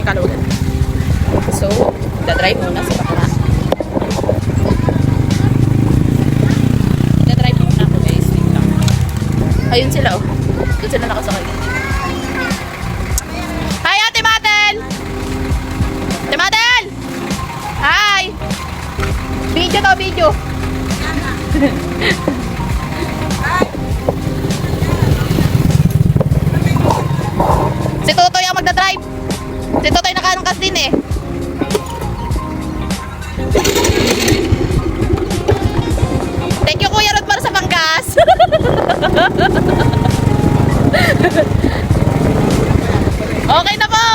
aming kalugan. So, dadrive muna sa bakla. Dadrive muna ako guys. Wait lang. Ayun sila oh. Doon sila nakasakay. Hi Ate Matel! Ate Matel! Hi! Video to, video. Si Totoy ang magdadrive. Si Totoy nakanangkas din eh. Thank you Kuya Rod para sa panggas. Okay na po.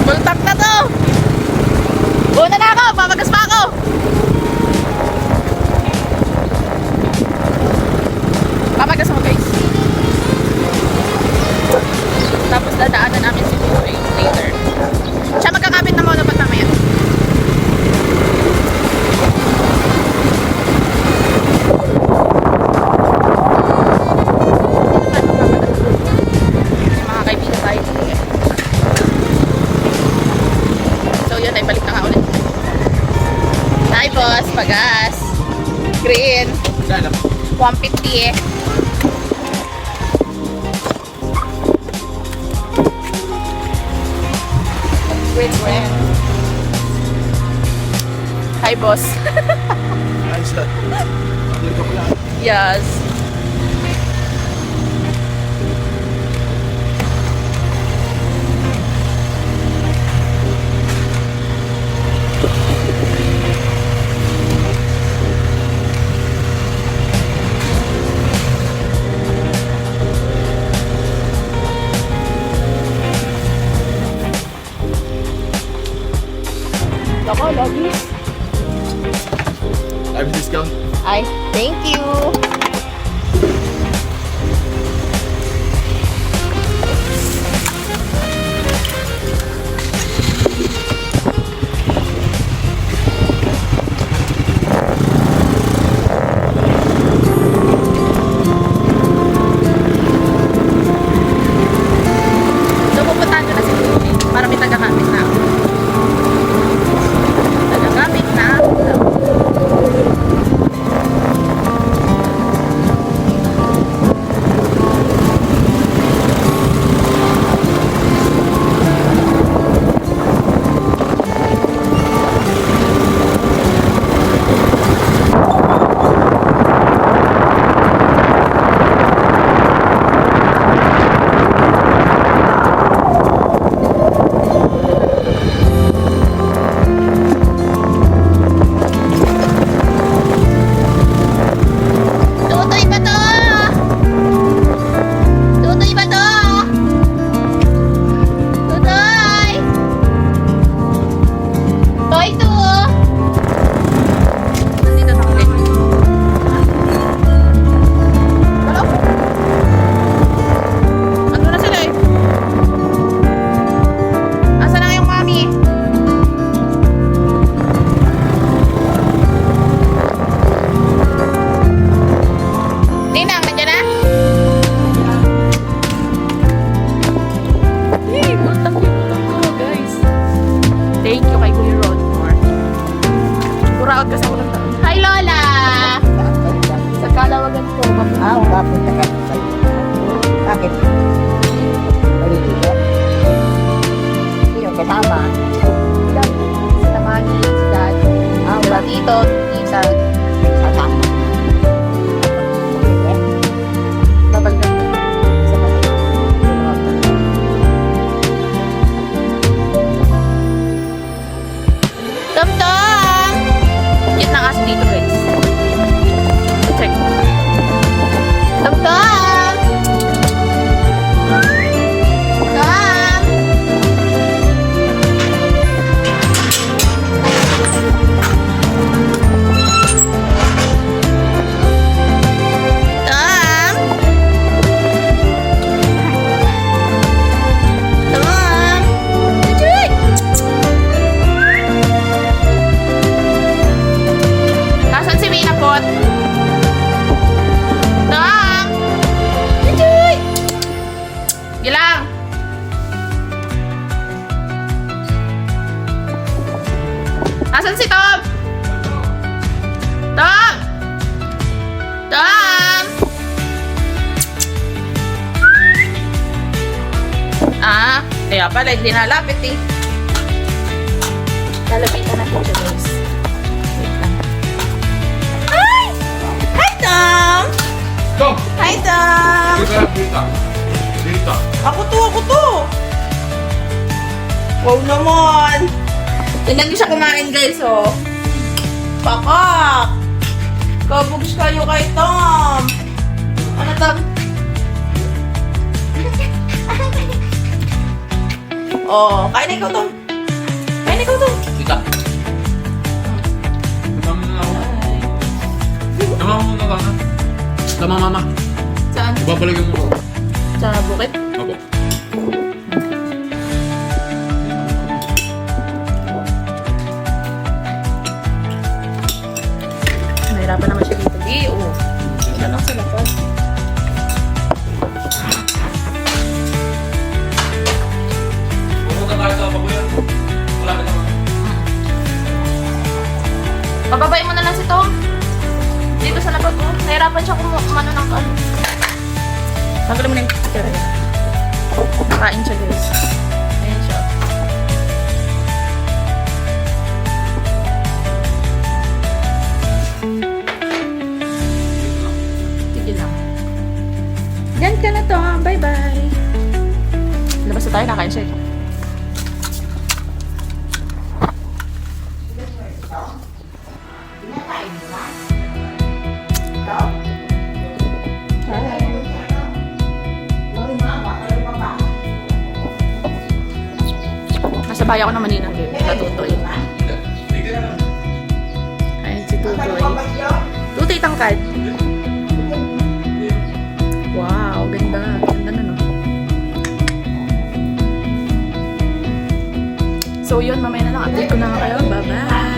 Full tank na to. Una na ako, papagas pa ako. Papagas ako guys. Tapos dadaanan namin si Totoy later. Siya magkakapit na muna pa mamaya. Mga kaibigan tayo. So yun, ay balik na nga ulit. Hi boss, pagas. Green. 150 eh. Wait. Hi, boss. Yes. Ako, lagi. Live discount. Ay, thank you. So, pupuntahan ko na si Kuya para may taga-kamit na ako. Taga-kamit na ako. Tutoy ba to? Tutoy ba to? Tutoy! Toy to! Nandito na ulit. Wala po. Ano na sila eh? Asa na yung mami? Ninang, nandiyan na? Hey, utang ko, guys. Thank you kay Kuya Rodmore. Kuraot ka sa ulang taon. Hi, Lola! Sa Kalawagan po. Papunta ka sa bakit? Maliligo? Yung kasama. Sila Mami, si Dad, sila Tito, sa Kasama. babagdag na. Sa Tom-Tom! Cute na aso dito, guys. Check. Tom-Tom! Tom! Tom! Tom! Uy! Nasa Asan si Tom? Tom! Tom! Kaya pala, hindi nalapit eh. Lalapitan natin siya, guys. Wait lang. Hi! Hi, Tom! Tom! Hi, Tom! Dito. Ako to! Wow naman! Tignan niyo siya kumain, guys, oh. Pakak! Kabugs kayo kay Tom! Ano, Tom? Oh, kain na ikaw, Tom. Kain na ikaw, Tom. Dito. Tama mo na ka. Tama, mama. Saan? Ibabalikan mo ko. Sa bukit? Opo. Nahirapan naman siya dito. Di, oh. Siya lang sa labas. Pumunta tayo sa pabuyan. Malapit naman. Pababain mo na lang si Tom. Dito sa labas, oh. Nahirapan siya kumano ng ano. Tanggalin mo na yung picture. Kain siya, guys. Ayan siya. Sige lang. Yan ka na, Tom. Bye-bye. Labas na tayo. Kakain siya. Kinakain mo ba? Ito? Hi. Uy, mama, kayo pa ba? Nasa bahay ako ng Manila, babe. Natutoy. Dito na lang. Ayun si Kayo pa Tutoy. ba yun? Tutoy tangkad. Wow, ganda. Ganda na, no? So yun, mamaya na lang. Update ko na nga kayo. Bye-bye!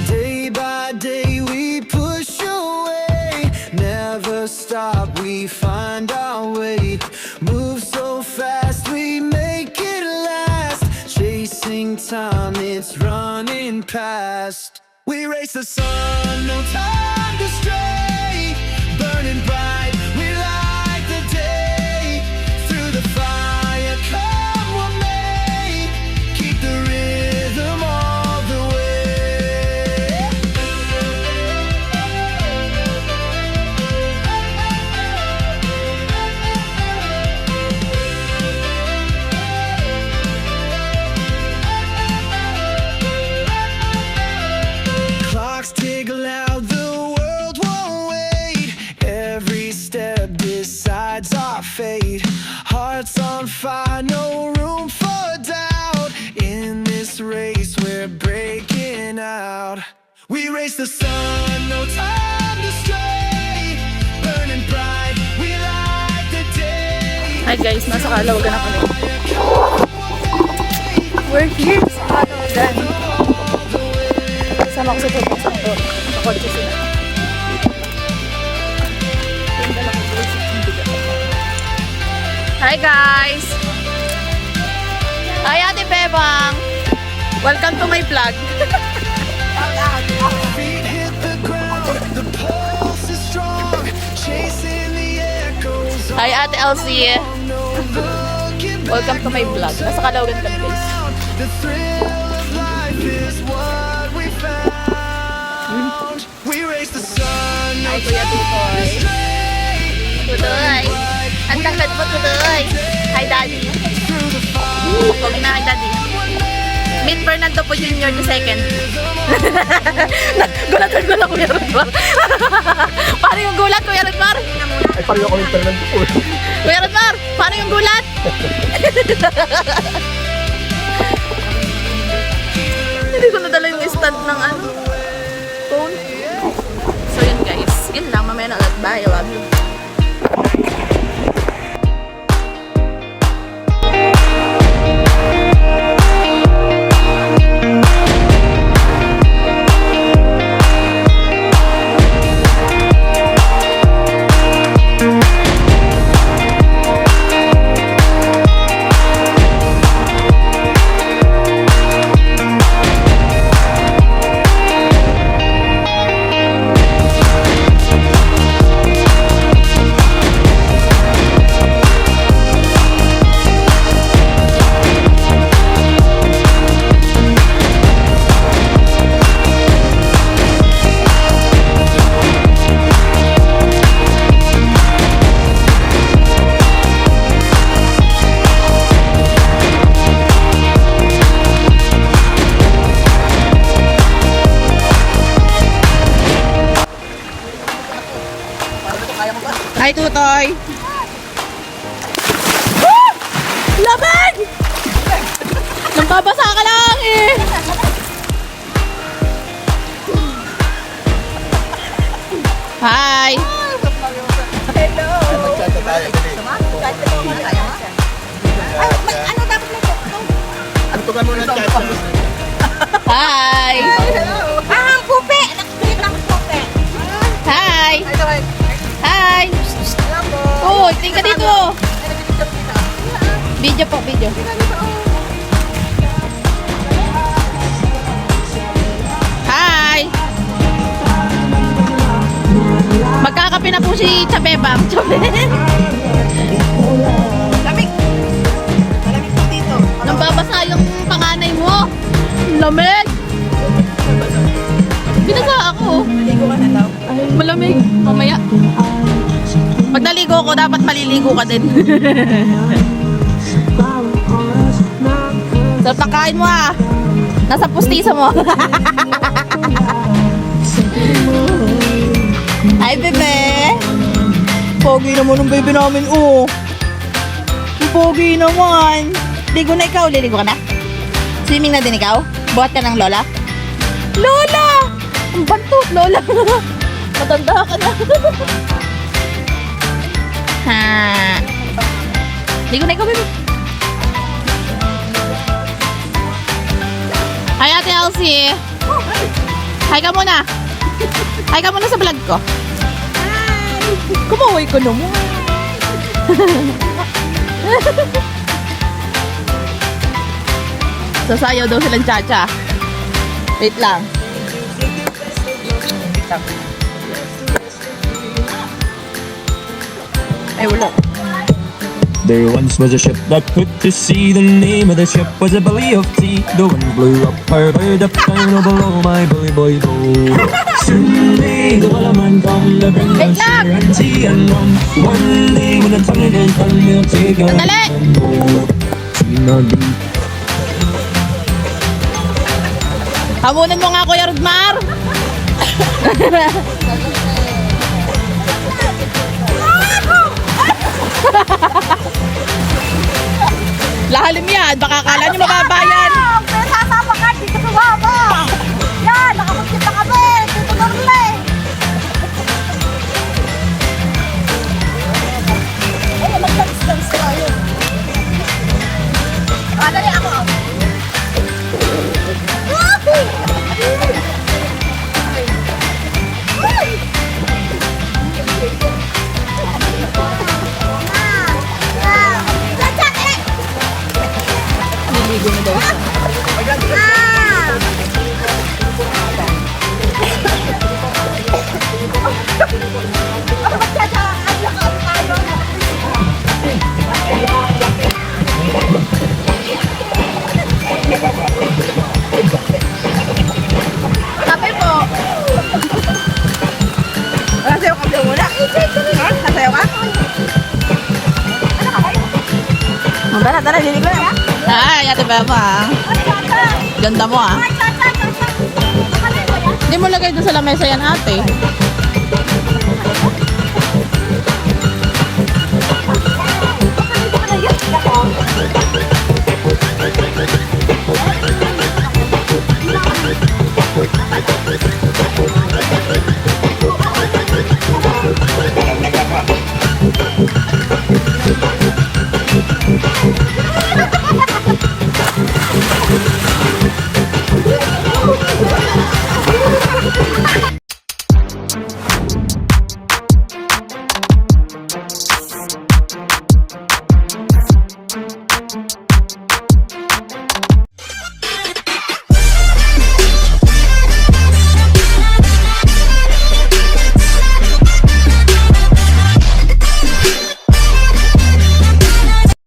Day by day we push away, never stop, we find our way. Move so fast, we make it last. Chasing time, it's running past. We race the sun, no time to stray. Burning bright, we light the day. Through the fire, come what may. Keep the rhythm all the way. Clocks tick loud, the world won't wait. Every step decides our fate. Hearts on fire, no room for doubt. In this race, we're breaking out. We race the sun, no time to stray. Burning bright, we light the day. Hi guys, nasa Kalawagan na kami. We're here sa Kalawagan. Kasama ko sa tutok sa kotse sila. Hi guys! Hi Ate Bebang! Welcome to my vlog. Feet hit the ground, the pulse is strong, chasing the echoes. Hi Ate Elsie! No looking Welcome to my vlog. Nasa Caloocan kami guys. The thrill of life is what we found. We raise the sun. Hi Kuya Tutoy. Tutoy! Ang tangkad mo Tutoy! Hi Daddy! Huwag na kay Daddy. Meet Fernando po Jr. the second. Gulatan ko na Kuya Rodmar. Paano yung gulat Kuya Rodmar? Ay, pareho ko yung Fernando po. Kuya Rodmar, paano yung gulat? Hindi ko nadala yung stand ng ano, phone. So yun guys, yun lang, mamaya na ulit. Bye, I love you. Hi, Tutoy! Ah! Laban! Nambabasa ka lang eh! Hi! Ano to ka muna chat? Hi! Ah, ang pupe! Nakikita ang pupe. Hi! Hi! Oh, tingka dito! Video po, video. Hi! Magkakape na po si Chabebang. Lamig! Malamig po dito. Nambabasa yung panganay mo. Lamig! Binasa ako. Maligo ka na daw. Malamig. Mamaya. Pag naligo ko, dapat maliligo ka din. Sarap ng kain mo ah. Nasa pustisa mo. Hi, bebe. Pogi naman ng baby namin, oh. Ang pogi naman. Ligo na ikaw. Liligo ka na? Swimming na din ikaw? Buhat ka ng lola? Lola! Ang bantot, lola. Matanda ka na. Ha. Ligo na ikaw, baby. Hi, Ate Elsie. Hi ka muna. Hi ka muna sa vlog ko. Hi. Kumaway ko naman. Sasayaw daw silang cha-cha. Wait lang. Ay, wala. There once was a ship that put to sea. The name of the ship was a belly of tea. The wind blew up her bird up down below my bully boy bow. Soon may the wellerman come to bring us cheer and tea and rum. One day when the tongue is done, we'll take our Sandali! and go up to the deep. Hamunan mo nga, Kuya Rodmar. Lahalim yan. Baka akala nyo mababayan. May sasama ka, dito sumama. Yan, nakapagkit na kami. Dito norle. Ay, mag-dance-dance tayo. Dali ako. Tara, tara, dili ko na. Ay, ate Beba. Ganda mo ah. Hindi mo lagay doon sa lamesa yan ate.